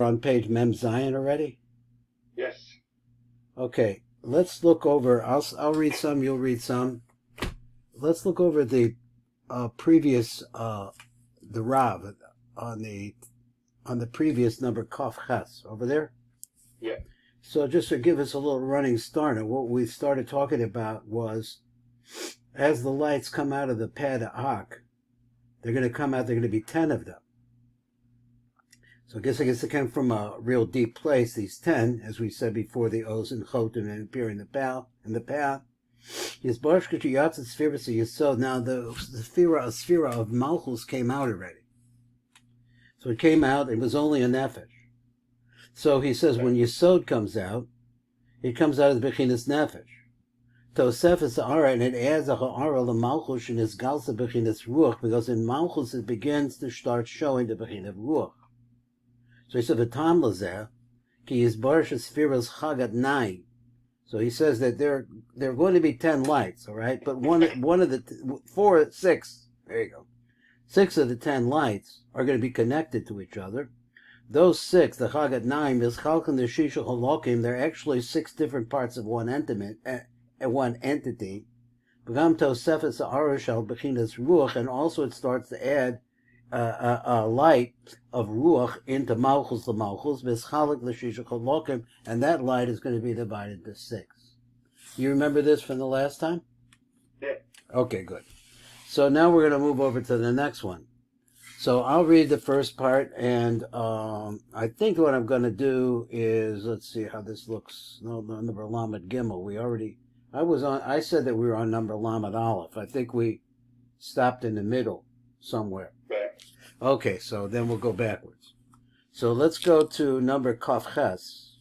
On page Mem Zion already? Yes. Okay, let's look over. I'll read some. You'll read some. Let's look over the previous the Rav on the previous number Kaf Ches over there. Yeah. So just to give us a little running start, and what we started talking about was, as the lights come out of the pad Ak, they're going to come out. They're going to be 10 of them. So I guess they come from a real deep place. These 10, as we said before, the Oz and Chotim and appear in the path. His Barshka Yatzat Sphira Yisod. Now the Sphira of Malchus came out already. So it came out. It was only a nefesh. So he says when Yisod comes out, it comes out as Bechinas nefesh. Tosefes Ara, and it adds a Ha'ara the Malchus and his Galsa Bechinas Ruach, because in Malchus it begins to start showing the Bechin of Ruach. So he said, "V'tam lazeh, ki yizbar shesfiras chagat 9." So he says that there are going to be 10 lights, all right. But one of the 6. There you go. 6 of the 10 lights are going to be connected to each other. Those 6, the chagat 9, is chalkan the shisha holokim. They're actually 6 different parts of one entity. B'gam tosefes ha'ara shel bechinas ruach, and also it starts to add a light of ruach into malchus the malchus, v'schalik l'shisha cholokim, and that light is going to be divided into 6. You remember this from the last time? Yeah. Okay, good. So now we're going to move over to the next one. So I'll read the first part, and I think what I'm going to do is, let's see how this looks. No, number Lamed Gimel. I said that we were on number Lamed Aleph. I think we stopped in the middle somewhere. Okay, so then we'll go backwards. So let's go to number Kaf Ches,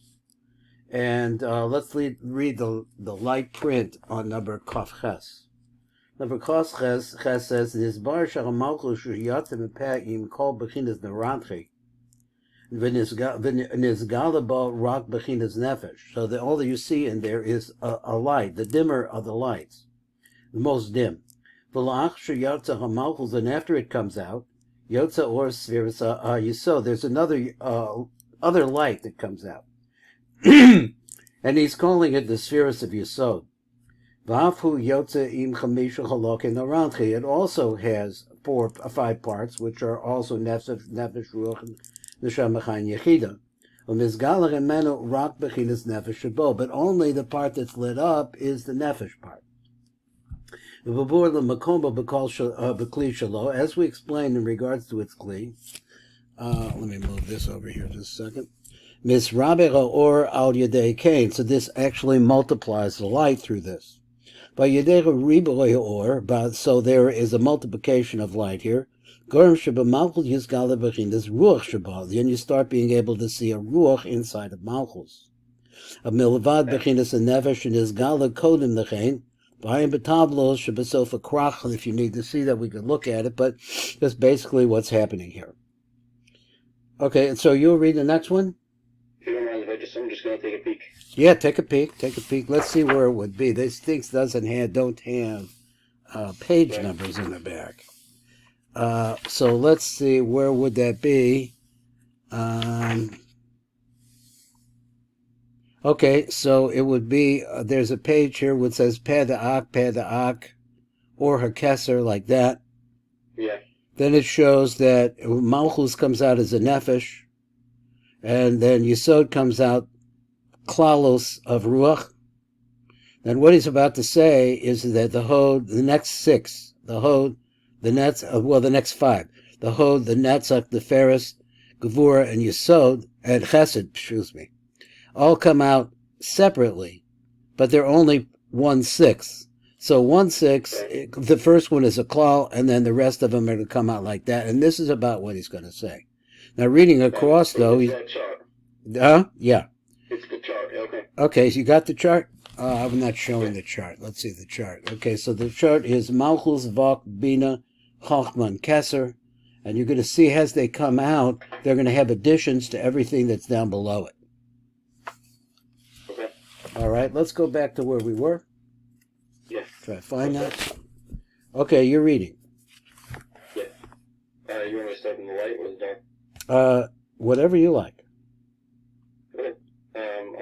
and let's read the light print on number Kaf Ches. Number Kaf Ches says, "Nizbar shalamalchus yatzim pe'im kol bechinas nerantchi, v'nizgalabo rak bechinas nefesh." So all that you see in there is a light, the dimmer of the lights, the most dim. V'la'ach sheyatza hamalchus, and after it comes out, Yotza or Sfiras Yisod. There's another other light that comes out. And he's calling it the Sfiras of Yisod. V'afu Yotza im Chamisha Chalokin Narantchi. It also has 5 parts, which are also Nefesh, Ruach, and Neshama Chaim Yechida. Umizgalach emenu rak bechinas Nefesh shabo. But only the part that's lit up is the Nefesh part. As we explained in regards to its kli, let me move this over here just a second. Misrabeh or al yedei kain. So this actually multiplies the light through this. By yedei riboy or, so there is a multiplication of light here. Gorm sheba malchus yizgala bechinas ruach sheba. Then you start being able to see a ruach inside of malchus. A milvad bechinas a nefesh and yizgala kodim lechein. If you need to see that, we can look at it, but that's basically what's happening here. Okay, and so you'll read the next one? If you don't mind, I'm just going to take a peek. Yeah, take a peek. Let's see where it would be. These things don't have page numbers in the back. So let's see, where would that be? Okay, so it would be, there's a page here which says Peda'ak, or Hakeser, like that. Yeah. Then it shows that Malchus comes out as a Nefesh, and then Yisod comes out Klalos of Ruach. And what he's about to say is that the next 6, the next 5, the Hod, the Netzach, the Ferris, Gevurah, and Yisod, and Chesed, all come out separately, but they're only 1/6. So 1/6, the first one is a klal, and then the rest of them are going to come out like that. And this is about what he's going to say. Now, reading across, though, it's that chart. Yeah. It's the chart. Okay. Okay, so you got the chart? I'm not showing the chart. Let's see the chart. Okay, so the chart is Malchus, Vok, Bina, Chochman, Kesser, and you're going to see as they come out, they're going to have additions to everything that's down below it. All right, let's go back to where we were. Yeah. Try to find that. Okay, you're reading. Yeah. You want me to start in the light or the dark? Whatever you like.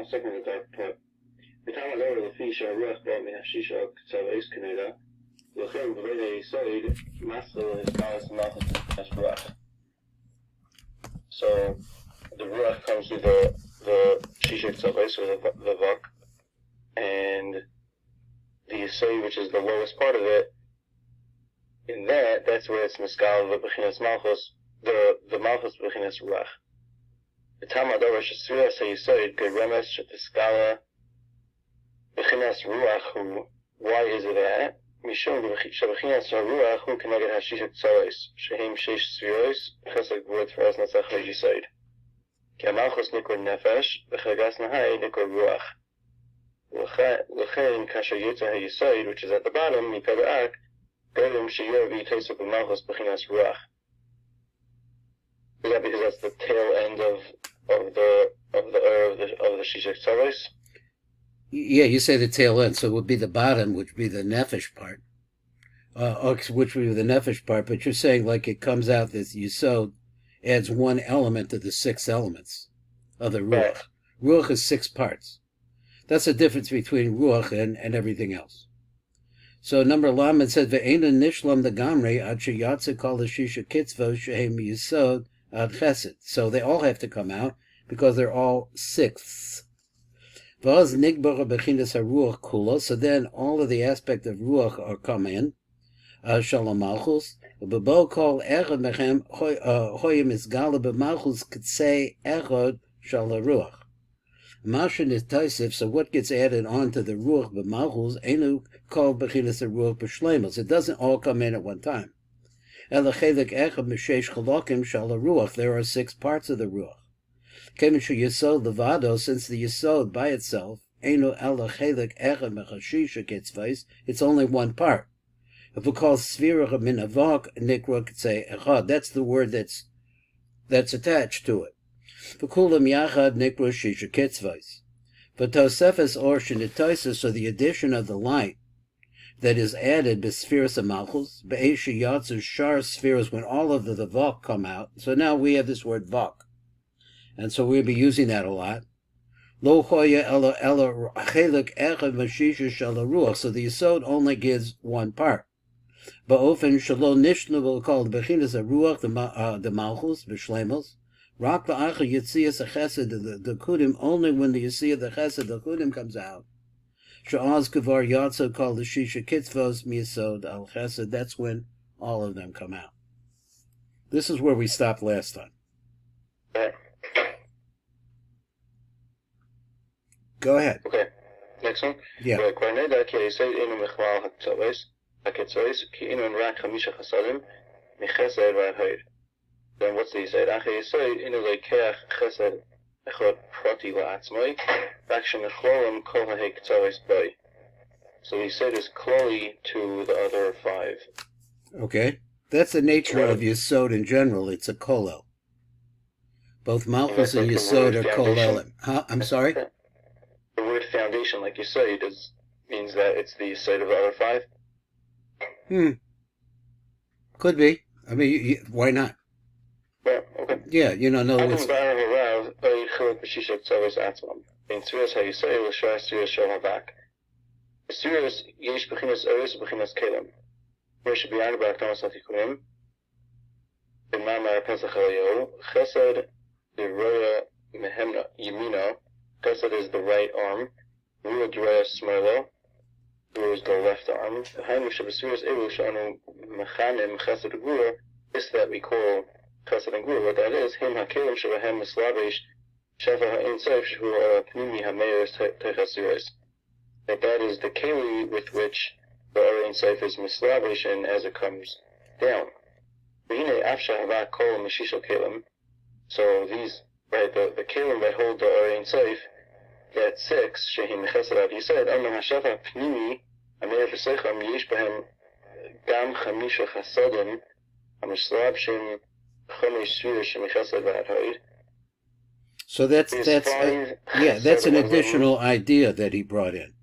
stuck in the dark part. The time I go to the fish, I rush about me, Hashisha, Ktsavis, Canada. Lachem, Bavede, Soid, Master, is Kalas, Malchus, Ruach. So, the Ruach comes with the Shisha Ktsavis, or the Vok, and the Yisai, which is the lowest part of it. In that's where it's Miskal, the Bechinas Malchus, the Malchus Bechinas Ruach. The Tamador Shasvira say Yisai, Geremes, Shatiskala, Bechinas Ruach, who, why is it that? Mishum Bechinas Ruach, who can get Hashisha Tzois, Shahim Shesh Sviros, Chesed word for us, Natsach Yisai. Kamalchus Nikor Nefesh, Bechagas Nahai, Nikor Ruach. Lechain Kasha Yitza Yisai, which is at the bottom, Mikadaak, Gerim Shiyar Vitesa B'Malchus Bechinas Ruach. Is that because that's the tail end of the Shishak Tzaros? Yeah, you say the tail end, so it would be the bottom, which would be the Nefesh part. Which would be the Nefesh part, but you're saying like it comes out that Yisod adds one element to the 6 elements of the Ruach. Right. Ruach is 6 parts. That's the difference between Ruach and everything else. So number Lamed said, Ve'ena nishlam the gamre ad sheyatze kol shisha kitzvos shehem yisod ad chesed. So they all have to come out because they're all 6ths. V'az nigbara bechinas haruach kula. So then all of the aspect of ruach are come in. Shalom malchus. Bebo kol echad mechem hoyim isgala b'malchus k'tzei echad shal haruach. Mashin is taisif, so what gets added on to the ruach b'malchus enu called bechinas ruach b'shleimus. It doesn't all come in at one time. Elachelek echad m'sheish chalokim shal ruach. There are 6 parts of the ruach. Kemin shu yisod levado, since the yisod by itself enu elachelek echad mechashisha kitzvais, it's only one part. If we call svira min avok nikra k'tzei echad, that's the word that's attached to it. V'kulam yachad nikra shisha kitzvais. But Tosefes or Shinitaisis, so the addition of the light that is added b'spheres malchus, be'esh yatzu shar spheres, when all of the vok come out. So now we have this word vok, and so we'll be using that a lot. Lo choya ela chelik echad mashisha shalaruach. So the yisod only gives one part. Ba'ofen shalo nishnu will call the bechinas ruach the malchus b'shleimos. Rak la'acha yitzias chesed the kudim, only when the yitzias the chesed the kudim comes out. Sha'az kavar yatso called the shisha kitzvos miyasod al chesed. That's when all of them come out. This is where we stopped last time. Go ahead. Okay. Next one. Yeah. Then what's the Yisayid? Ache Yisayid, inu leikeach chesed echot proti la'atzmai, action echlolim kol ha'hei ktzaris bai. So Yisayid is kloli to the other 5. Okay. That's the nature of Yisod in general. It's a kolel. Both Malchus and Yisod are kolelim. Huh? I'm sorry? The word foundation, like Yisayid, means that it's the Yisayid of the other 5? Could be. I mean, why not? Yeah, okay. Yeah, in other words. Chesed is the right arm. Ruach Dreya Smerlo. Ruach is the left arm. This that we call Chesed and Gura, what that is, him hakelim shevahem mislavish sheva ha'in seif shehu pnimi hameir techasiris. That is the keli with which the Arin seif is mislavish, and as it comes down. V'hine afsha hava kol mishisho kelim. So these, right, the kelim that hold the Arin seif, that 6 shehim chesed ad yised, amna hasheva pnimi hameir b'seicham yish bahem gam chamisha chasadim hamislabshim. So that's an additional idea that he brought in.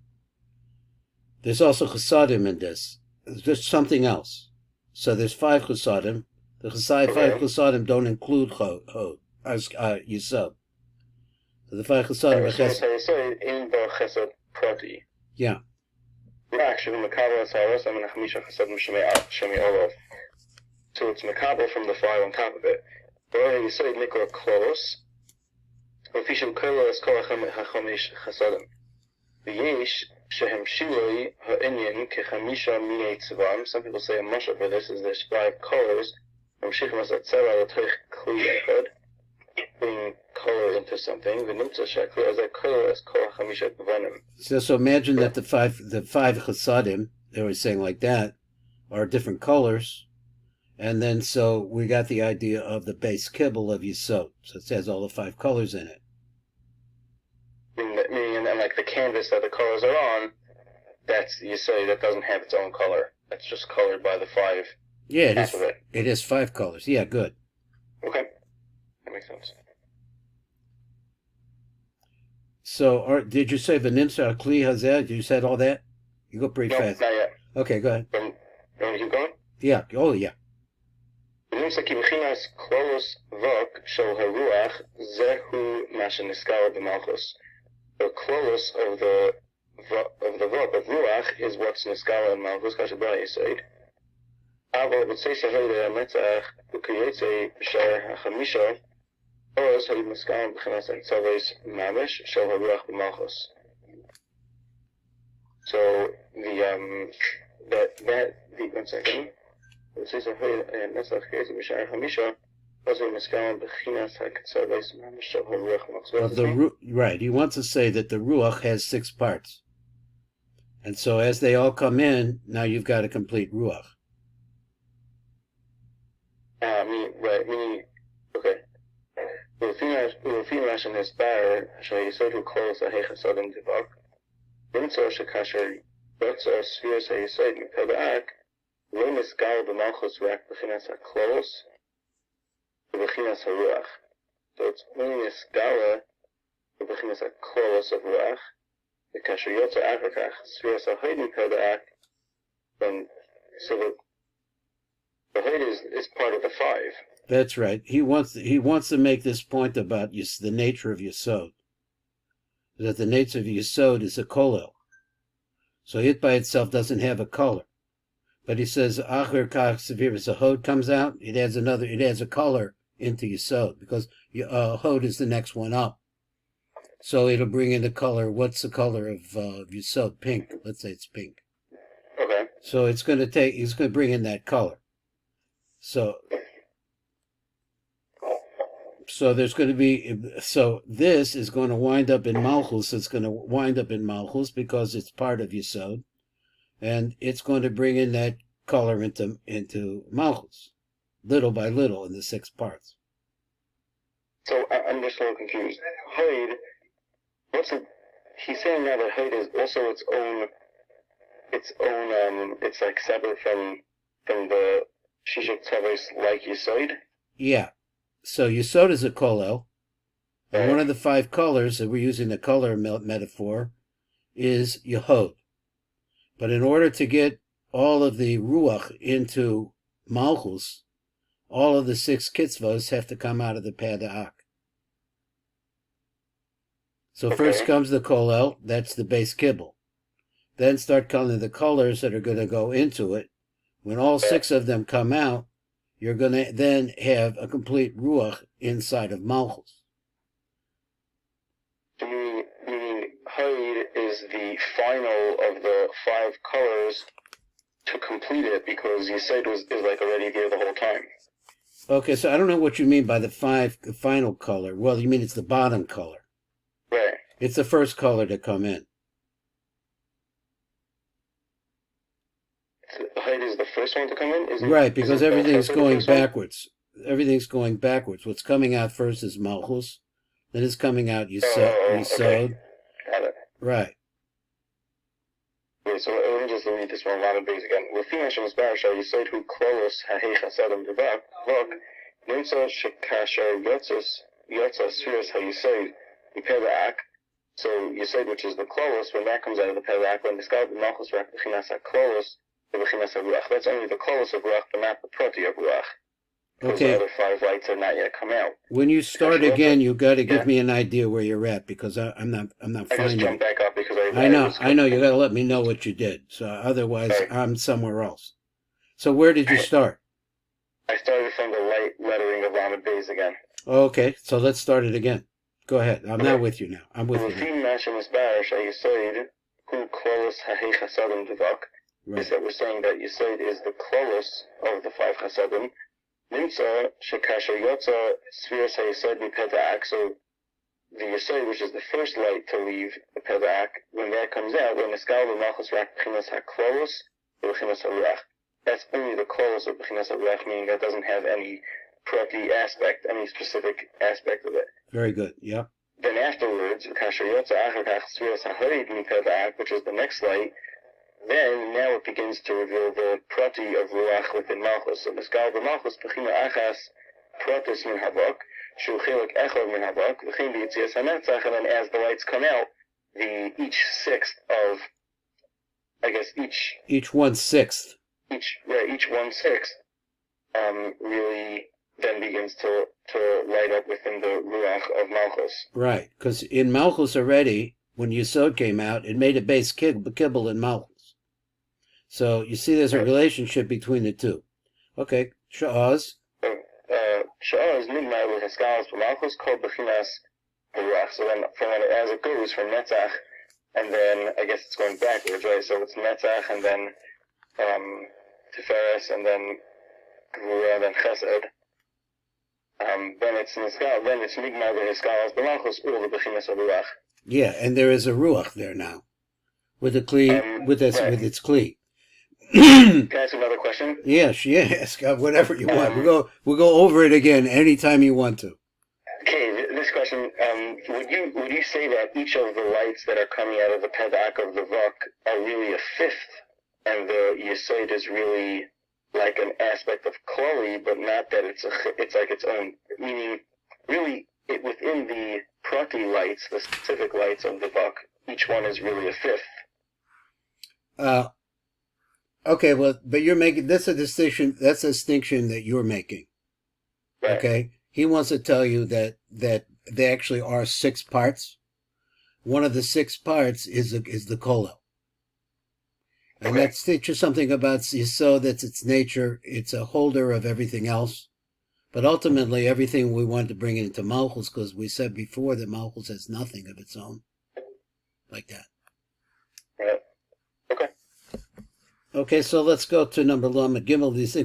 There's also chasadim in this. There's something else. So there's 5 chasadim. The 5 chasadim don't include yisod. So the 5 chesadim are Shevat chesed. HaYesod in Bo Chesed Prati. Yeah. Ruach Shehu Mekabel Atzaros Amin HaChamisha Chesadim Shemi Olav. So it's Mekabel from the 5 on top of it. Bo HaYesod Nikor Klolos. Official Klolos Kol HaChomesh Chesadim. V'yesh Shehem Shiloi Ha'inyan Kechamisha Minei Tzivam. Some people say a masha for this is there's 5 colors. From Shechem HaZatzera L'Toich Kli Echad. Being color into something. V'nimtza Shekli as a color as Kol HaChamisha Gvanim. So imagine that the five chesadim, they were saying like that, are different colors. And then so we got the idea of the base kibble of Yisod. So it has all the 5 colors in it. Meaning, and like the canvas that the colors are on, that's Yisod, that doesn't have its own color. That's just colored by the 5. Yeah, it half is. of it. It is 5 colors. Yeah, good. Okay. That makes sense. So, did you say v'nimtza kli hazeh? You said all that? You go pretty No, fast. not yet. Okay, go ahead. You want me to keep going? Yeah. Oh, yeah. ונמצא כי בחינת קלולוס ווק של הרוח זהו מה שנזכר במלכוס. The close of the vok of ruach is what's nizkara in malchus kashabra yisod. אבל בצייס ההידה המצח וכייצא בשער החמישה עוז היו מזכר מבחינת הצוויס ממש של הרוח במלכוס. So one second. בצייס ההידה המצח וכייצא בשער החמישה Right, he wants to say that the ruach has 6 parts. And so as they all come in, now you've got a complete ruach. Meaning, okay. ולפי מה שנסבר, שהיסוד הוא כל זהי חסדים דבק, למצוא שכאשר יוצא ספירס היסוד מפה באק, לא נסגר במלכוס רק בחינת הקלוס, ובחינת הרוח. So it's only נסגר בחינת הקלוס of רוח, וכאשר יוצא אחר כך ספירס ההיד מפה באק, then so the hood is part of the 5. That's right. He wants to make this point about the nature of Yesod. That the nature of Yesod is a kolel. So it by itself doesn't have a color. But he says, Acher Kach Sevirus, a hod comes out, it adds a color into Yesod, because hod is the next one up. So it'll bring in the color. What's the color of Yesod? Pink. Let's say it's pink. Okay. So it's going to bring in that color. So there's going to be, so this is going to wind up in Malchus. It's going to wind up in Malchus because it's part of Yesod, and it's going to bring in that color into Malchus, little by little in the 6 parts. So I'm just a little confused. Hod, he's saying now that Hod is also its own, it's like separate from the Shishak Tzavis like Yesod? Yeah. So Yesod is a kolel, and one of the 5 colors that we're using the color metaphor is Yehod. But in order to get all of the ruach into Malchus, all of the 6 kitzvos have to come out of the Pada'ak. So first comes the kolel, that's the base kibble. Then start coming the colors that are going to go into it. When all 6 of them come out, you're going to then have a complete ruach inside of Malchus. Meaning Hod is the final of the 5 colors to complete it, because Yesod is like already there the whole time. Okay, so I don't know what you mean by the final color. Well, you mean it's the bottom color. Right. It's the first color to come in. Hod is the first one to come in? Right, because everything's going backwards. Everything's going backwards. What's coming out first is Malchus, then it's coming out Yesod. Okay. Got it. Right. Okay, so let me just read this one a lot of days again. לפי מה שמסבר שהיסוד הוא קלולוס ההי חסדם דבק, נמצא שכאשר יוצא ספירס היסוד מפה באק, so Yesod, which is the klolos, when that comes out of the Pada'ak, when it's got the Malchus rak b'chinas ha-klolos, the b'chinas ha-ruach. That's only the klolos of ruach, but not the proti of ruach. because the other 5 lights are not yet come out. When you start again, you got to give me an idea where you're at, because I'm not I finding. just jumped back up because I know. You got to let me know what you did. So otherwise, Right. I'm somewhere else. So where did you start? I started from the light lettering of Lamed Beis again. Okay, so let's start it again. Go ahead. I'm not with you now. I'm with you now. Movivng Mashim Isbarish Ayusoid Hu Klolos Hahei Chasadim Devak. Is that we're saying that Yisoid is the Klolos of the 5 Chasadim. Nimtza Shekasher Yotza Spheres HaYisoid Mipeda'ak. So the Yisoid, which is the first light to leave the Peda'ak, when that comes out, when Niskal V'Malchus Rak B'chinas HaKlolos V'Chinas HaRuach. That's only the Klolos of B'chinas HaRuach, meaning that doesn't have any prati aspect, any specific aspect of it. Very good. Yeah. Then afterwards, which is the next light, then now it begins to reveal the prati of ruach within malchus. So miskal b'malchus b'china achas pratis min havok, shu chilik echad min havok, v'chin b'yitzias hanetzach, and then as the lights come out, each 1/6 each 1/6 each 1/6 really then begins to light up within the ruach of malchus. Right, because in malchus already, when Yesod came out, it made a base kibble in malchus. So you see, there's a relationship between the two. Okay, Sha'az. Sha'az nigmar l'haskalas b'malchus kol b'chinas ruach. So then, as it goes from netzach, and then I guess it's going backwards, right? So it's netzach, and then tiferes, and then gvura, and then chesed. Then it's nigmar l'haskalas b'malchus ul b'chinas ruach. Yeah, and there is a ruach there now, with the kli, with its kli. Can I ask another question? Yes, whatever you want. We'll go over it again anytime you want to. Okay, this question: would you say that each of the lights that are coming out of the Peda'ak of the Vok are really a 5th, and the Yesod is really like an aspect of Klali, but not that it's like its own? Meaning, really, within the Prati lights, the specific lights of the Vok, each one is really a 5th. Okay, well, but you're making that's a distinction that you're making. Right. Okay, he wants to tell you that they actually are 6 parts. One of the 6 parts is the kolel, and that teaches something about Yisod. That's its nature. It's a holder of everything else, but ultimately everything we want to bring into Malchus, because we said before that Malchus has nothing of its own, like that. Right. Okay. Okay, so let's go to number Lamed Gimel. This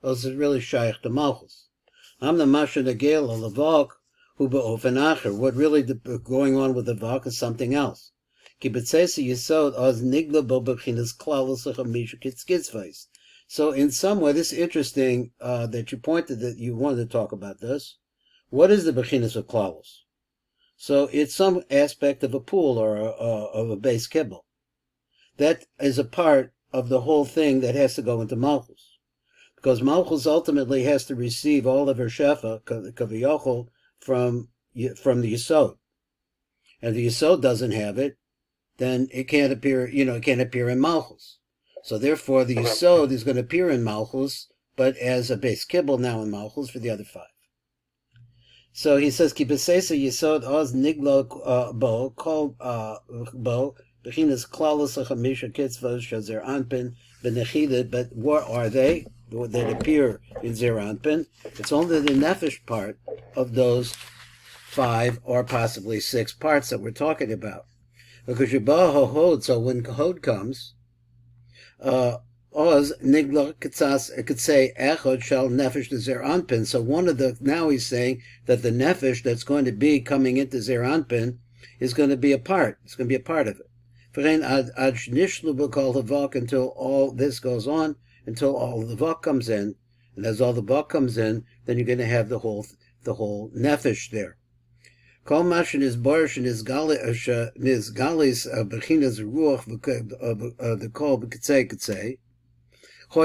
is really shaykh to Malchus. I'm the Masha Nogea al Vok hu be'ofen acher. What really going on with the Vok is something else. So in some way, this is interesting that you pointed that you wanted to talk about this. What is the Bechinas of Klavos? So it's some aspect of a pool or of a base kibble. That is a part of the whole thing that has to go into Malchus. Because Malchus ultimately has to receive all of her shefa, kaviyachol, from the Yesod. And the Yesod doesn't have it, then it can't appear, it can't appear in Malchus. So therefore the Yesod is going to appear in Malchus, but as a base kibble now in Malchus for the other 5. So he says, "Ki b'seisa yisod oz niglo bo kol bo b'chinas klalos hachamisha kitzvos shazer anpin b'nechida." But what are they that appear in zer anpin? It's only the nefesh part of those 5 or possibly 6 parts that we're talking about. Because yibah hod. So when hod comes, Oz nigla kitzas, it could say echod shal nefesh to zer anpin. So now he's saying that the nefesh that's going to be coming into zer anpin is going to be a part. It's going to be a part of it. Until all this goes on, until all the vok comes in, and as all the vok comes in, then you're going to have the whole nefesh there. Kol mashin is borish and is galis bechinas ruach the kol b'kitzei. So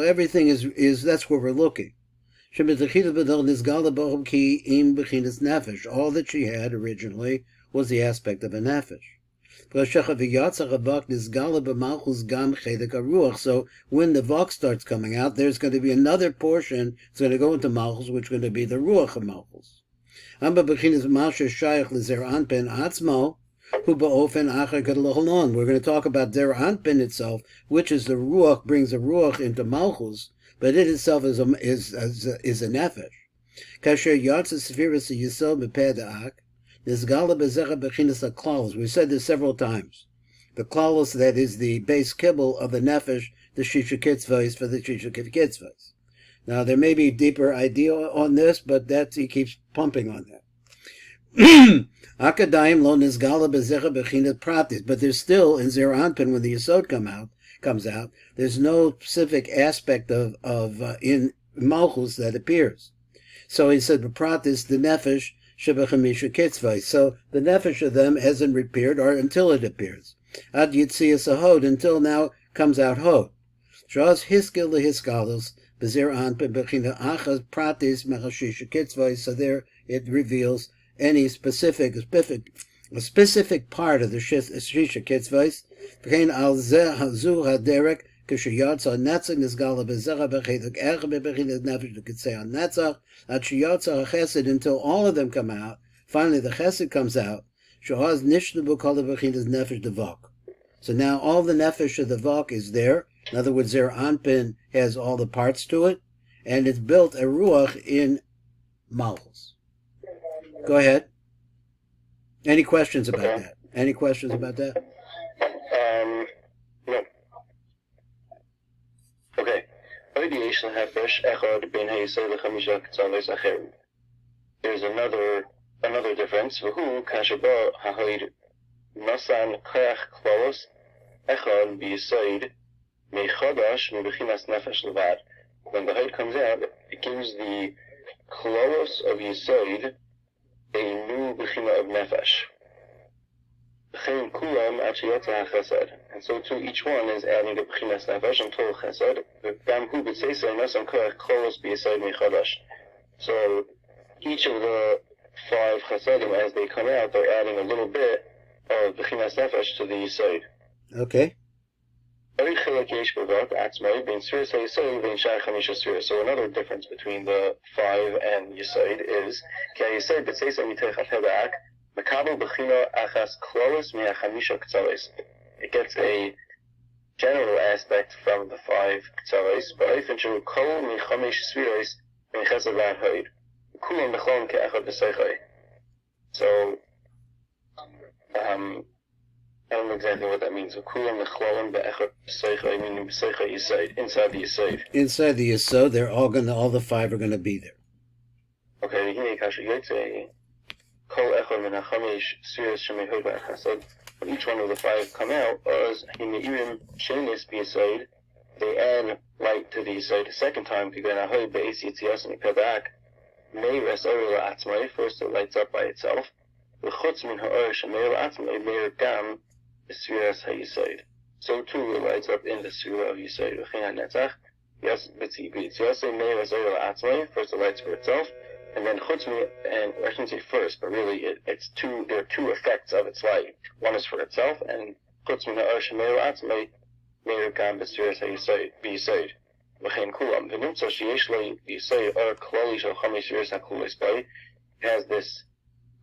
everything is that's where we're looking. All that she had originally was the aspect of a nefesh. So when the Vok starts coming out, there's going to be another portion. It's going to go into Malchus, which is going to be the Ruach of Malchus. We're going to talk about Zer Anpin itself, which is the Ruach, brings the Ruach into Malchus, but it itself is a nefesh. Kasher Yatsa Sefiras Yisod Bepeda'ak, Nizgala Bezecha Bechinas HaKlalos. We said this several times. The Klalos, that is the base kibble of the nefesh, the Shisha Kitzvahs for the Shisha Kitzvahs. Now, there may be a deeper idea on this, but he keeps pumping on that. Akadayim lo nizgala bezecha bechinat pratis, but there's still in Zer Anpin when the Yisod comes out, there's no specific aspect of in Malchus that appears. So he said, pratis the nefesh shebechamisha kitzvah. So the nefesh of them hasn't appeared or until it appears. Ad yitzias hod, until now comes out hod. Shas hiskil lehiskalos. So there it reveals any specific part of the Shisha Kitzvahs. Until all of them come out. Finally the Chesed comes out. So now all the Nefesh of the Vok is there. In other words, Zer Anpin has all the parts to it, and it's built a Ruach in Malchus. Go ahead. Any questions about that? Any questions about that? No. Okay. There's another difference. When the Haid comes out, it gives the Kloros of Yesod a new Bechina of Nefesh. And so too, each one is adding the Bechinas Nefesh until Chesed. So each of the 5 Chesedim, as they come out, they're adding a little bit of Bechinas Nefesh to the Yesod. Okay. So another difference between the 5 and Yesod is it gets a general aspect from the 5 Ketzaros, so I don't know exactly what that means. Inside the Yesod. Inside the Yesod, all the 5 are going to be there. Okay, when each one of the 5 come out, they add light to the Yesod a second time. First it lights up by itself. So too it lights up in the Surah of Yesod. First it lights for itself, and then and I shouldn't say first, but really there are 2 effects of its light. One is for itself, and has this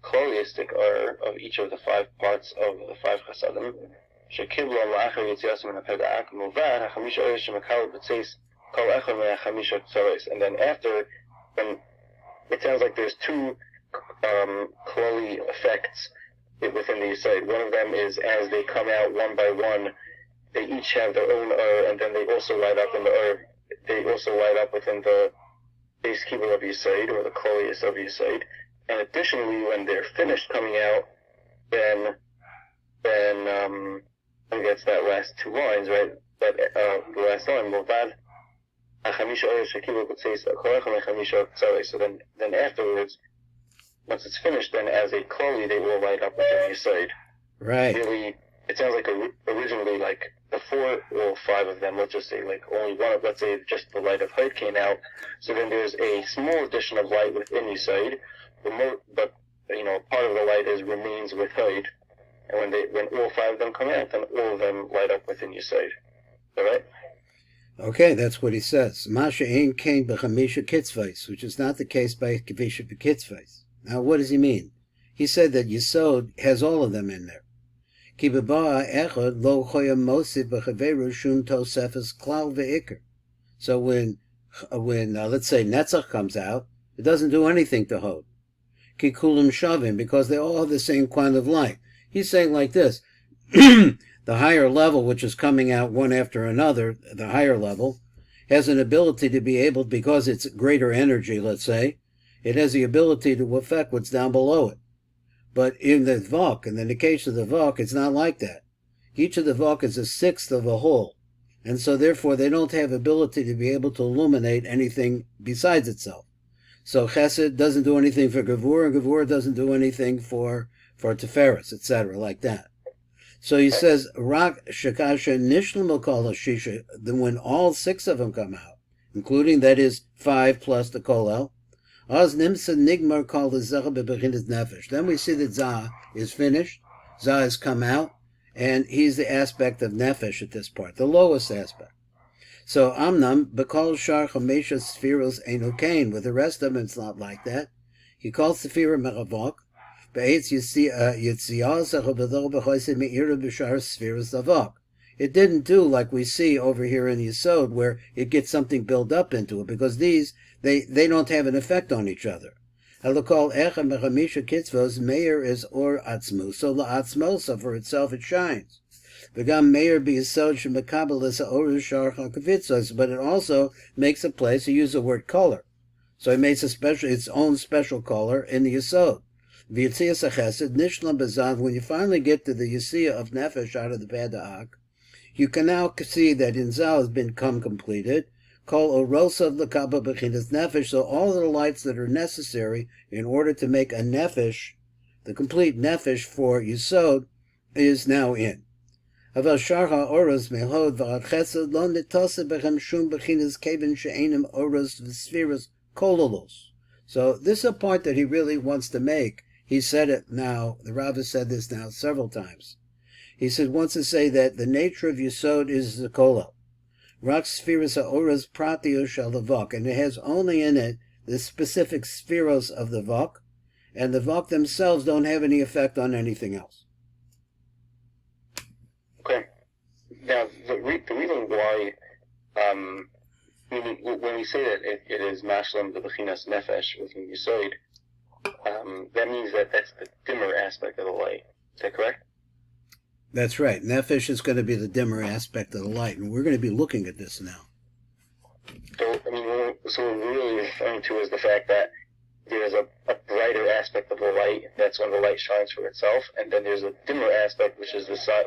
Klolistic of each of the 5 parts of the 5 Chasadim. And then after, it sounds like there's 2 Kloli effects within the Yesod. One of them is as they come out one by one, they each have their own and then they also light up in the they also light up within the base kibble of Yesod, or the Klolius of Yesod. And additionally, when they're finished coming out, then I guess that last 2 lines, right? That the last line, so then afterwards, once it's finished, then as a kloli, they will light up within the Yesod. Right. Really, it sounds like originally, like before all 5 of them, let's just say like only one of, let's say just the light of Haid came out. So then there's a small addition of light within Yesod. But part of the light remains with Haid, And when all 5 of them come out, then all of them light up within Yesod. All right? Okay, that's what he says. Masha ein kain b'chamisha kitzvos, which is not the case by kvisha b'kitzvos. Now, what does he mean? He said that Yesod has all of them in there. Ki b'ba'a echad lo choyam mosif b'chaveru shum tosefes klal ve'ikr. So when let's say Netzach comes out, it doesn't do anything to Hod. Ki kulam shavim, because they all have the same kind of light. He's saying like this. The higher level, which is coming out one after another, the higher level, has an ability to be able, because it's greater energy, let's say, it has the ability to affect what's down below it. But in the Vok, and in the case of the Vok, it's not like that. Each of the Vok is a sixth of a whole, and so therefore they don't have ability to be able to illuminate anything besides itself. So Chesed doesn't do anything for Gevur, and Gevur doesn't do anything for Tiferes, etc., like that. So he says, Rak Shakasha Nishlam Kol Shisha, then when all 6 of them come out, including, that is, 5 plus the Kolel, Az Nimsa Nigmar Kol Zah Bebechinas Nefesh. Then we see that Zah is finished, Zah has come out, and he's the aspect of Nefesh at this part, the lowest aspect. So Amnam, Bekol Shar Chamesha Spheros Einokain, with the rest of them it's not like that. He calls Sephira Meravok, it didn't do like we see over here in Yesod, where it gets something built up into it, because these, they don't have an effect on each other. Meir is or atzmu, so la'atzmo, so for itself it shines. But it also makes a place, he used the word color. So he makes its own special color in the Yesod. When you finally get to the Yesiyah of Nefesh out of the Pada'ak, you can now see that in Zal has become completed. Call Orosa L'Kaba B'chinas Nefesh, so all of the lights that are necessary in order to make a Nefesh, the complete Nefesh for Yesod, is now in. Aval Sharha Oros Mehod V'Ad Chesed Lo Nitose B'chem Shum B'chinas Kevin She'enim Oros V'Sfiras Kololos. So this is a point that he really wants to make. He said it now, the Rav has said this now several times. He wants to say that the nature of Yesod is the kolel. Rak spheros ha'oras pratio shel the vok, and it has only in it the specific spheros of the vok, and the vok themselves don't have any effect on anything else. Okay. Now, the reason why, when we say that it is mashlam the bechinas nefesh within Yesod, that means that that's the dimmer aspect of the light. Is that correct? That's right. Nefesh is going to be the dimmer aspect of the light, and we're going to be looking at this now. So, so what we're really referring to is the fact that there's a brighter aspect of the light. That's when the light shines for itself, and then there's a dimmer aspect, which is the side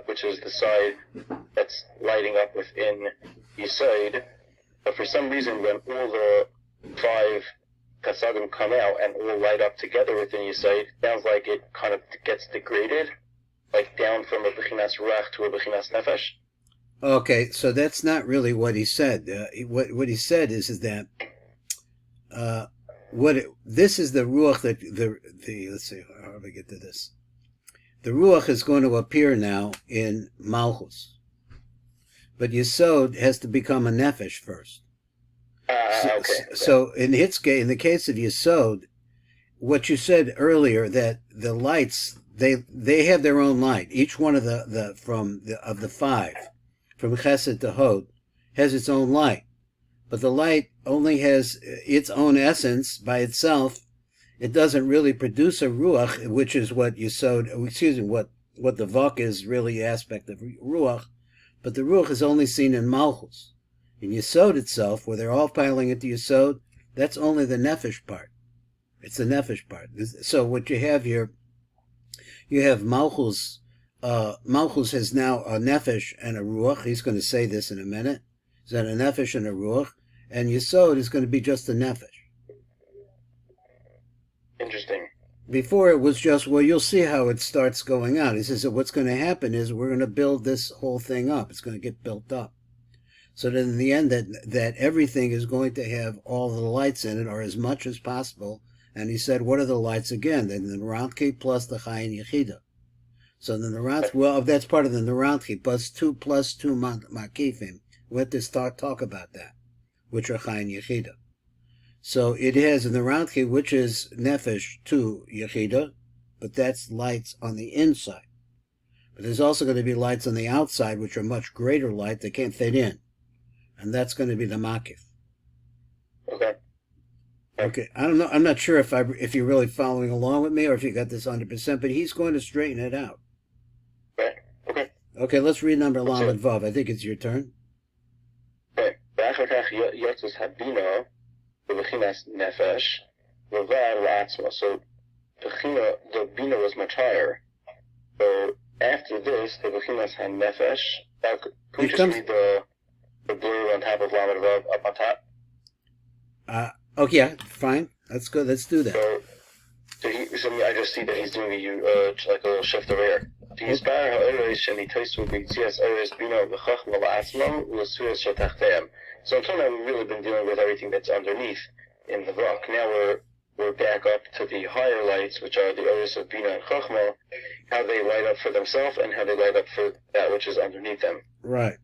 that's lighting up within Yesod. But for some reason, when all the 5 Kasagim come out and all light up together within Yesod, it sounds like it kind of gets degraded, like down from a Bechinas Ruach to a Bechinas Nefesh. Okay, so that's not really what he said. What he said is that this is the Ruach that the let's see, how do I get to this? The Ruach is going to appear now in Malchus, but Yesod has to become a Nefesh first. So in the case of Yesod, what you said earlier, that the lights, they have their own light. Each one of the 5, from Chesed to Hod, has its own light. But the light only has its own essence by itself. It doesn't really produce a Ruach, which is what what the Vok is really aspect of Ruach. But the Ruach is only seen in Malchus. In Yesod itself, where they're all piling into Yesod, that's only the Nefesh part. It's the Nefesh part. So what you have here, you have Malchus. Malchus has now a Nefesh and a Ruach. He's going to say this in a minute. He's got a Nefesh and a Ruach. And Yesod is going to be just a Nefesh. Interesting. Before it was just, well, you'll see how it starts going out. He says that what's going to happen is we're going to build this whole thing up. It's going to get built up. So that in the end, that everything is going to have all the lights in it, or as much as possible. And he said, what are the lights again? Then the Ramke plus the Chayin Yechida. So the Neranchi, well, that's part of the Neranchi, plus two Makifim. We have to start talk about that, which are Chaim Yechida. So it has a Neranchi, which is Nefesh to Yechida, but that's lights on the inside. But there's also going to be lights on the outside, which are much greater light. They can't fit in. And that's going to be the Makif. Okay. Okay, I don't know. I'm not sure if you're really following along with me or if you got this 100%, but he's going to straighten it out. Right. Okay. Okay, let's read number Lamed Vav. I think it's your turn. Okay. ואחר כך יוצא הבינה בבחינת נפש לבד לעצמו. So the bina was much higher. So after this, the b'chinas hanefesh. Can you just read the blue on top of Lamed Vav up on top? Okay, yeah, fine. That's good. Let's do that. So I just see that he's doing like a little shift over here. So until now we've really been dealing with everything that's underneath in the rock. Now we're back up to the higher lights, which are the Oris of Bina and Chachma, how they light up for themselves and how they light up for that which is underneath them. Right.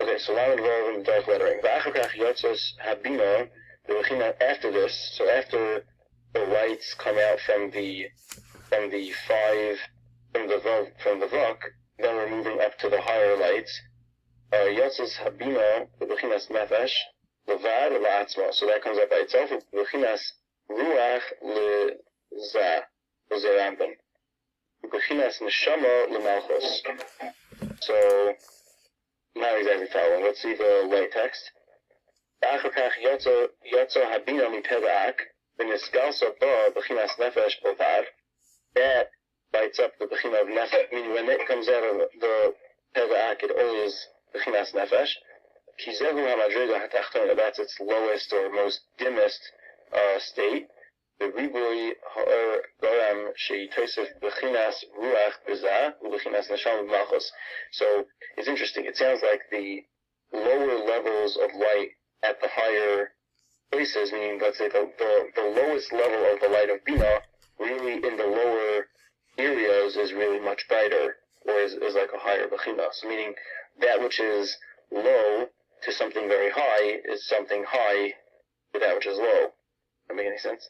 Okay, so Lamed Vav in dark lettering. After this, so after the lights come out from the rock, then we're moving up to the higher lights. Yotzes Habina, the Bechinas Nefesh, Levad La'atzma. So that comes up by itself. Bechinas Ruach Le'Zerampin. Bechinas Neshama Le'Malchus. So, not exactly following. Let's see the light text. אחר כך יוצא הבינה מפדאק ונסגלסה בו בחינת נפש בלבד. That lights up the bechina of nefesh, meaning when it comes out of the peda'ak, it only is bechinas nefesh. Ki zehu hamadrega hatachtona, that's its lowest or most dimmest state. The ribui ha'or goram she'itosef bechinas ruach bezah u'bechinas neshama b'malchus. So it's interesting. It sounds like the lower levels of light at the higher places, meaning let's say the lowest level of the light of Bina, really in the lower areas is really much brighter, or is like a higher Bechina. So meaning that which is low to something very high is something high to that which is low. Does that make any sense?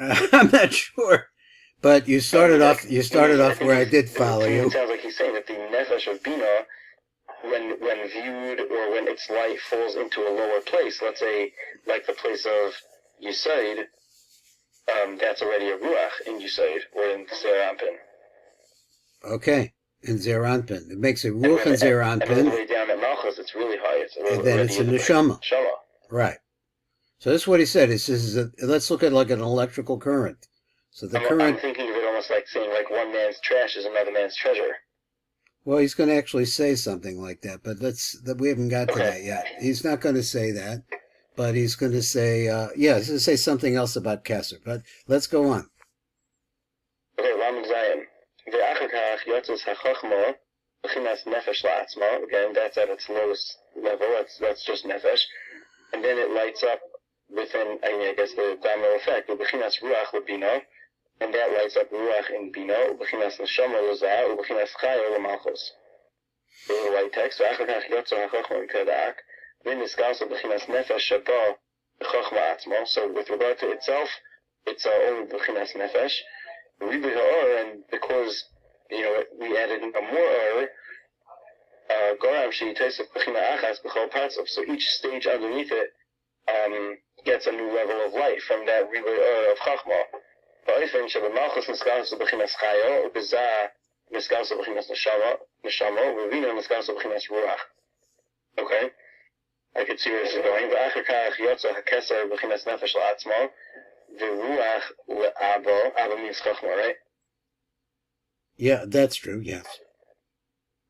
I'm not sure. But you started off where I did follow you. It sounds like he's saying that the Nefesh of Bina, when viewed or when its light falls into a lower place, let's say like the place of Yisaid, that's already a Ruach in Yisaid or in Zerampin. Okay, in Zerampin. It makes a Ruach in Zerampin. And all the way down at Malchus, it's really high. And then it's in Neshama. Right. So this is what he said. He says, let's look at like an electrical current. So the current... I'm thinking of it almost like saying like one man's trash is another man's treasure. Well, he's going to actually say something like that, but we haven't got to that yet. He's not going to say that, but he's going to say, he's going to say something else about Kesser. But let's go on. Okay, Lamed Zayin. Ve'achar kach yotzes hachachma b'chinas nefesh la'atzma. Again, that's at its lowest level. That's just nefesh, and then it lights up within, I guess, the domino effect. B'chinas ruach lebina. And that lights up Ruach in Bina, U'bechinas Neshama L'zah, U'bechinas Chaya L'malchus. The light text, V'achar kach yotza ha'chochma m'peda'ak, v'nisgalsa Bechinas Nefesh Shaba B'chochma Atzmo. So with regard to itself, it's only Bechinas Nefesh. Ribi ha'or, and because, we added a more or, Goram she'itosef Bechina Achas B'chol Patzov. So each stage underneath it, gets a new level of light from that Ribi or of Chachma. באופן שבמלכוס נסגלס בבחינת חיו, ובזה נסגלס בבחינת נשמה, ובבינה נסגלס בבחינת רוח. Okay? I could see where this is going. ואחר כך יוצא הכסר בבחינת נפש לעצמו, ורוח לאבו, אבו means חכמה, right? Yeah, that's true, yes.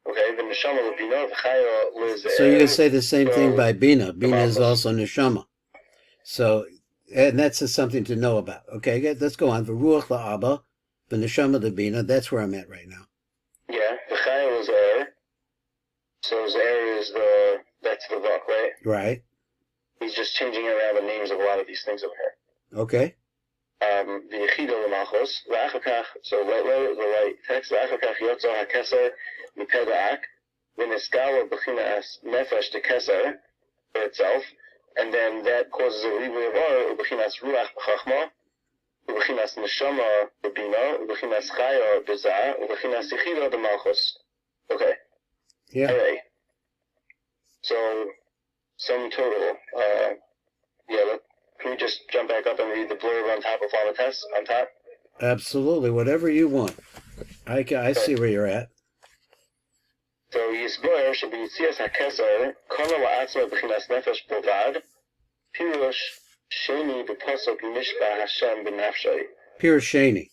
Okay, ונשמה לבינה, וחיו לזער. So you can say the same thing by Bina. Bina is also Neshama. So... And that's something to know about. Okay, let's go on. V'ruach la'aba, v'neshama l'bina. That's where I'm at right now. Yeah, v'chayil is air. So Zair is that's the Vok, right? Right. He's just changing around the names of a lot of these things over here. Okay. ויחידה למלכוס, ואחר כך, so the light text, ואחר כך יוצא הכסר מפד האק, ונסגר בבחינת נפש דקסר itself, and then that causes a ריבוי עבר, ובחינת רוח בחכמה, ובחינת נשמה בבינה, ובחינת חיה בזה, ובחינת יחידה במלכוס. Okay. Yeah. Alright. So, sum total, can we just jump back up and read the blurb on top of all the tests on top? Absolutely, whatever you want. I see where you're at. So Yisboer should be Yitzias HaKeser, Kona La'atzma B'chinas Nefesh Bovad, Pirush Sheni B'Pasok Mishba Hashem B'Nafshay. Pirush Sheni.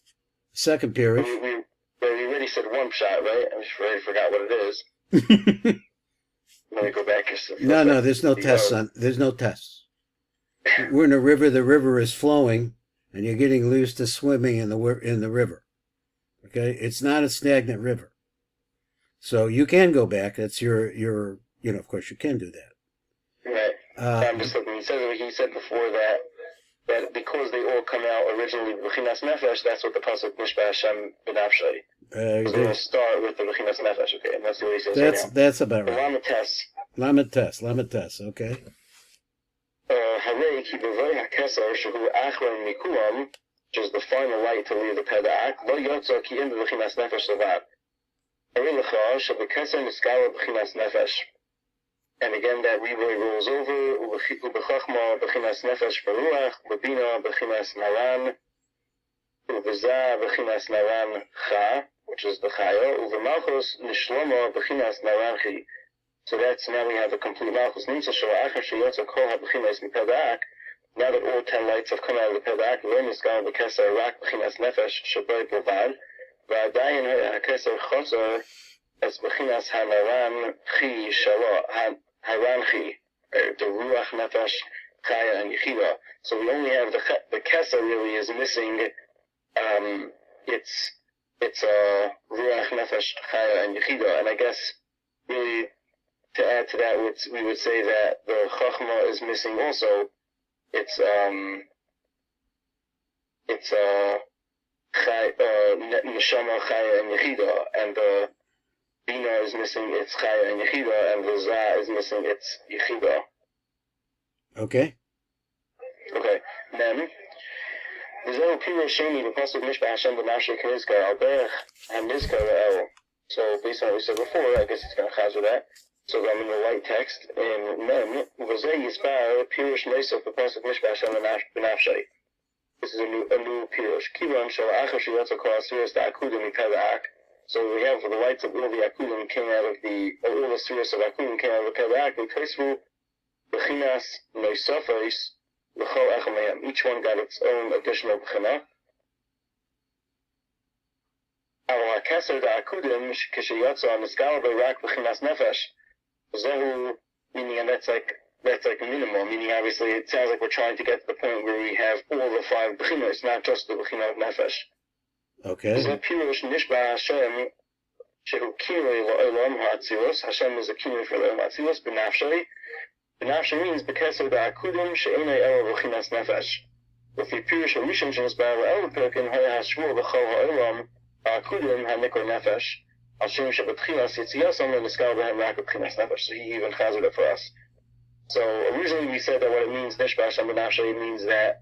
Second Pirush. We already said one shot, right? I just already forgot what it is. Let me go back. No, there's no tests on. There's no tests. We're in a river. The river is flowing, and you're getting used to swimming in the river. Okay, it's not a stagnant river, so you can go back. That's your. Of course, you can do that. Right. I'm just looking. He said before that because they all come out originally b'chinas nefesh, that's what the pasuk Mishba Hashem B'Nafshay. We're going to start with the b'chinas nefesh, okay? And that's what he says right now. That's about right. Lamates, okay. Harei ki b'vei hakeser shehu achron mikulam, which is the final light to leave the pedak, lo yotzo ki in the b'chinas nefesh levad. Harei lecha shebekeser niskala b'chinas nefesh. And again, that riboy rolls over. Ubechachma b'chinas nefesh v'ruach, ubebina b'chinas naran, ubeza b'chinas naran cha, which is the chaya, uvemalchus nishloma b'chinas naran chi. So that's, now we have a complete malchus. Nimsa shava achar sheyotza kol ha-b'chinas mipedak. Now that all 10 lights have come out of the pedak, lo niskal b'keser rak b'chinas nefesh shabai bovad, v'adayin ha-keser chotzer es b'chinas ha-naran chi shalo, Haran chi, the ruach nefesh, chaya, and yechida. So we only have the keser really is missing. It's ruach nefesh, chaya, and yechida. And I guess really to add to that, we would say that the chachma is missing also. It's neshama, chaya, and yechida, and the Bina is missing its Chaya and Yechida, and the Za is missing its Yechida. Okay. Okay. Then, V'zeu Pirush Sheni B'Pasuk Mishba Hashem B'Nafshay K'nizkar Al Berech HaNizkar Le'el. So, based on what we said before, I guess it's going to chaz with that. So, I'm in the white text. In Mem, V'zeu Yisbar Pirush Meisov B'Pasuk Mishba Hashem B'Nafshay. This is a new Pirush. Kivan Shal Achar Sheyotza Kol Asiris Da'akudim Mipeda'ak. So we have the lights of all the Akulim came out of all the Surahs of Akulim came out of the Pedak, and Kaisvu, Bechinas, Noisafais, L'chol Echamayam. Each one got its own additional Bechina. Al HaKeser da Akudim, Kishayotza, Niskal Berak Bechinas Nefesh. Zehu, meaning, and that's like minimal, meaning obviously it sounds like we're trying to get to the point where we have all the 5 Bechinas, not just the Bechina of Nefesh. Okay. Hashem is a kinui for L'olam Ha'atzilus. B'nafshay. B'nafshay means b'keser da'akudim she'enei ela v'chinas nefesh. With the pirush harishon shenisbar v'el v'perkin haya hashvur v'chol ha'olam ha'akudim ha'nikor nefesh. Hashem shebetchilas yitziyasam le'niskal b'hem rak v'chinas nefesh. So he even chazed it for us. So originally we said that what it means, nishba Hashem b'nafshay, it means that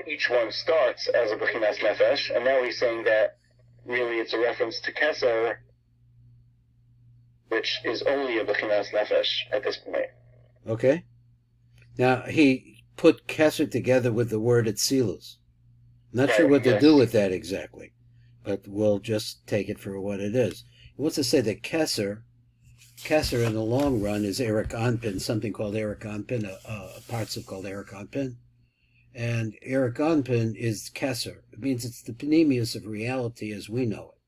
each one starts as a Bechinas Nefesh, and now he's saying that really it's a reference to Keser, which is only a Bechinas Nefesh at this point. Okay. Now, he put Keser together with the word Atzilus. Not sure what to do with that exactly, but we'll just take it for what it is. He wants to say that Keser in the long run is Eric Anpin, something called Eric Anpin, a partziv called Eric Anpin. And Eric Anpin is Keser. It means it's the panemius of reality as we know it.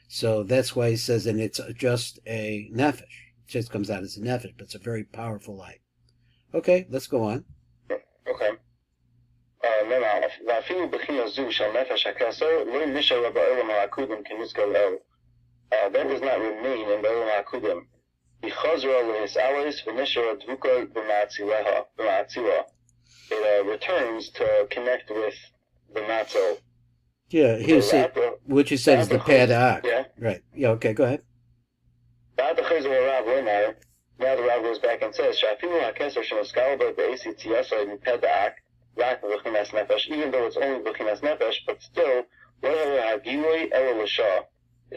So that's why he says, and it's just a nefesh. It just comes out as a nefesh, but it's a very powerful light. Okay, let's go on. Okay. That does not remain in the Olam HaKudim. It returns to connect with the matzah. Yeah, here's it, which you said is the paddock. Yeah. Right. Yeah, okay, go ahead. Now the Rav goes back and says, even though it's only b'chinas nefesh, but still, it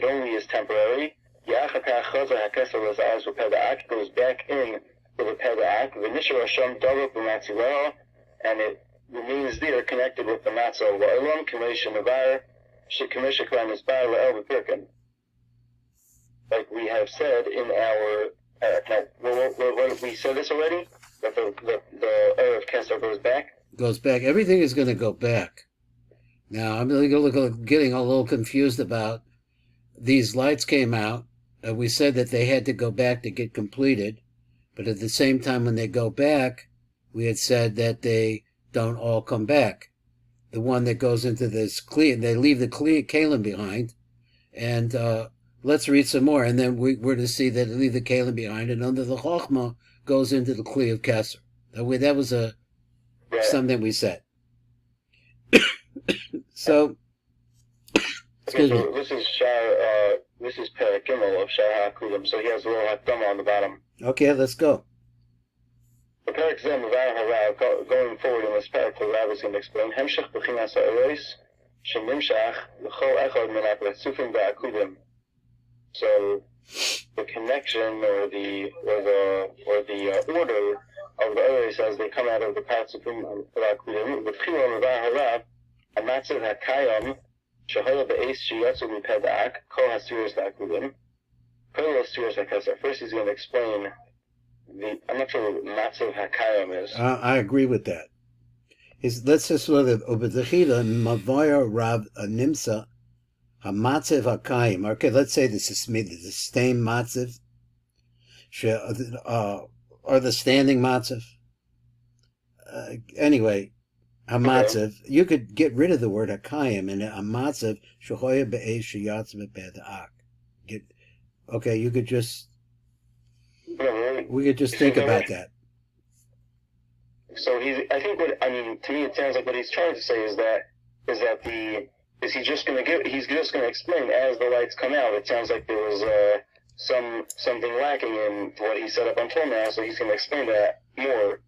only is temporary. It goes back in to the paddock, and it remains there connected with the matzah. Like we have said in our we said this already, that the Erev Kesser goes back. Goes back. Everything is going to go back. Now I'm getting a little confused about these lights came out. We said that they had to go back to get completed, but at the same time, when they go back, we had said that they don't all come back. The one that goes into this Kli, they leave the Kalim behind, and let's read some more, and then we're to see that they leave the Kalim behind, and under the Chochmah goes into the Kli of Kesser. That was something we said. So, excuse me. This is Perek Gimel of Shar HaKulim, so he has a little Hakdama on the bottom. Okay, let's go. The Perek Zem of Harav, going forward in this Perek, the Rav is going to explain, Hemshech B'chinas HaEros, Shemimshach, L'chol Echad Min HaPratzufim Ba'akudim. So, the connection or the order of the Eros as they come out of the Pratzufim Ba'akudim, the Chilon of Harav, Amatzav HaKayam, Shahola Be'ez Shiyatsu Mipedak, Kol HaSuras La'akudim, Kol HaSuras HaKesar. First he's going to explain I'm not sure what Matzav HaKayam is. I agree with that. Let's just look at Obedechila Mavaya Rav Nimsa HaMatzav HaKayam. Okay, let's say this is the sustained Matzav, or the standing Matzav. Anyway, HaMatzav, you could get rid of the word HaKayam and HaMatzav Shehoya Be'ez Sheyatzav Be'edak. Okay, you could just. We could just think about that. So to me, it sounds like what he's trying to say he's just going to explain as the lights come out. It sounds like there was something lacking in what he set up until now, so he's going to explain that more.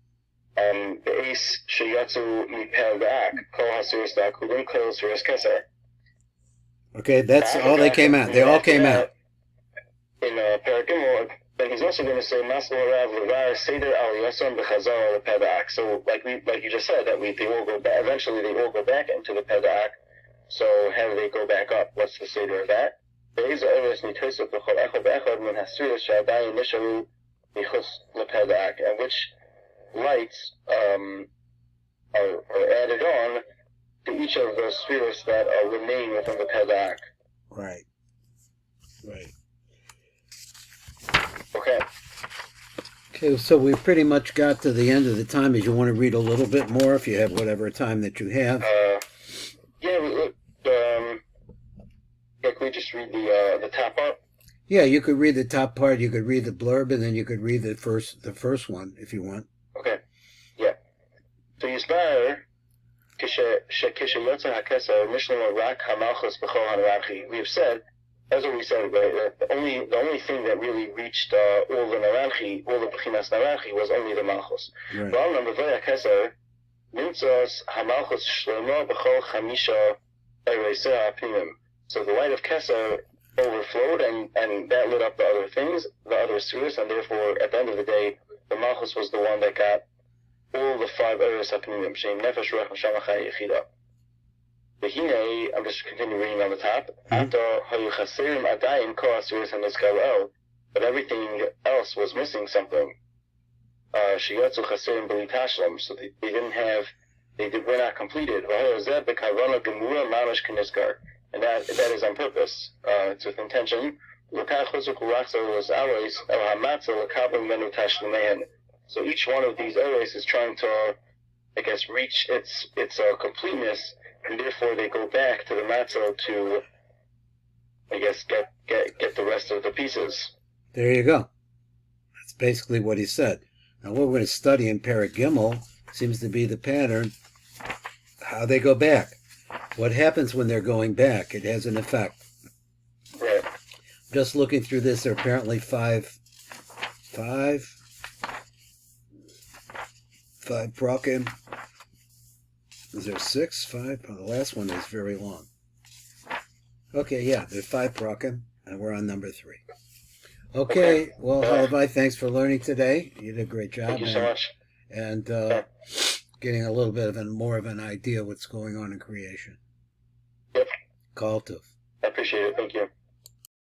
Be'ez sheyatzu mipedak, kol hasuras da'akudim, kol hasuras keser. Okay, that's all they came out. They all came out. In Perek Gimel, then he's also going to say Maslo Rav Levar Seder Al Yason B'Chazar Al Pedak. So, like you just said, that they all go back. Eventually, they all go back into the Pedak. So, how do they go back up? What's the Seder of that? Be'ez Eres Nitosef B'Chol Echad B'Echad Min Hasuras Sha'adayin Nisharu Michus LePedak, and which lights are added on to each of those spheres that remain within the Pedak. Right. Okay, so we pretty much got to the end of the time. If you want to read a little bit more, if you have whatever time that you have. Can we just read the top part? Yeah, you could read the top part. You could read the blurb, and then you could read the first one if you want. Okay. Yeah. So Yisbar Kishayotza HaKesar Mishnah Rak HaMalchus B'chol HaNarachi. We have said. That's what we said, right? The only thing that really reached all the Narachi, all the B'chinas Narachi, was only the Malchus. Right. Well, number Vaya Keser, Nimtzos HaMalchus Shlomo B'chol Chamisha Ereiseh HaPimim. So the light of Keser overflowed, and that lit up the other things, the other spheres, and therefore, at the end of the day, the Malchus was the one that got all the 5 Ereis HaPimim, Shein Nefesh Ruach Neshama Chai Yechida. I'm just continuing reading on the top. But everything else was missing something. So they were not completed. And that is on purpose. It's with intention. So each one of these areas is trying to, reach its completeness. And therefore, they go back to the matzah to, get the rest of the pieces. There you go. That's basically what he said. Now, what we're going to study in Perek Gimel seems to be the pattern, how they go back. what happens when they're going back, it has an effect. Right. Just looking through this, there are apparently five prokim. Is there 6? 5? Oh, the last one is very long. Okay, yeah, there's 5 prokim, and we're on number 3. Okay, well, Halavai, thanks for learning today. You did a great job. Thank you so much. And getting a little bit of more of an idea what's going on in creation. Yep. Kol tov. I appreciate it. Thank you.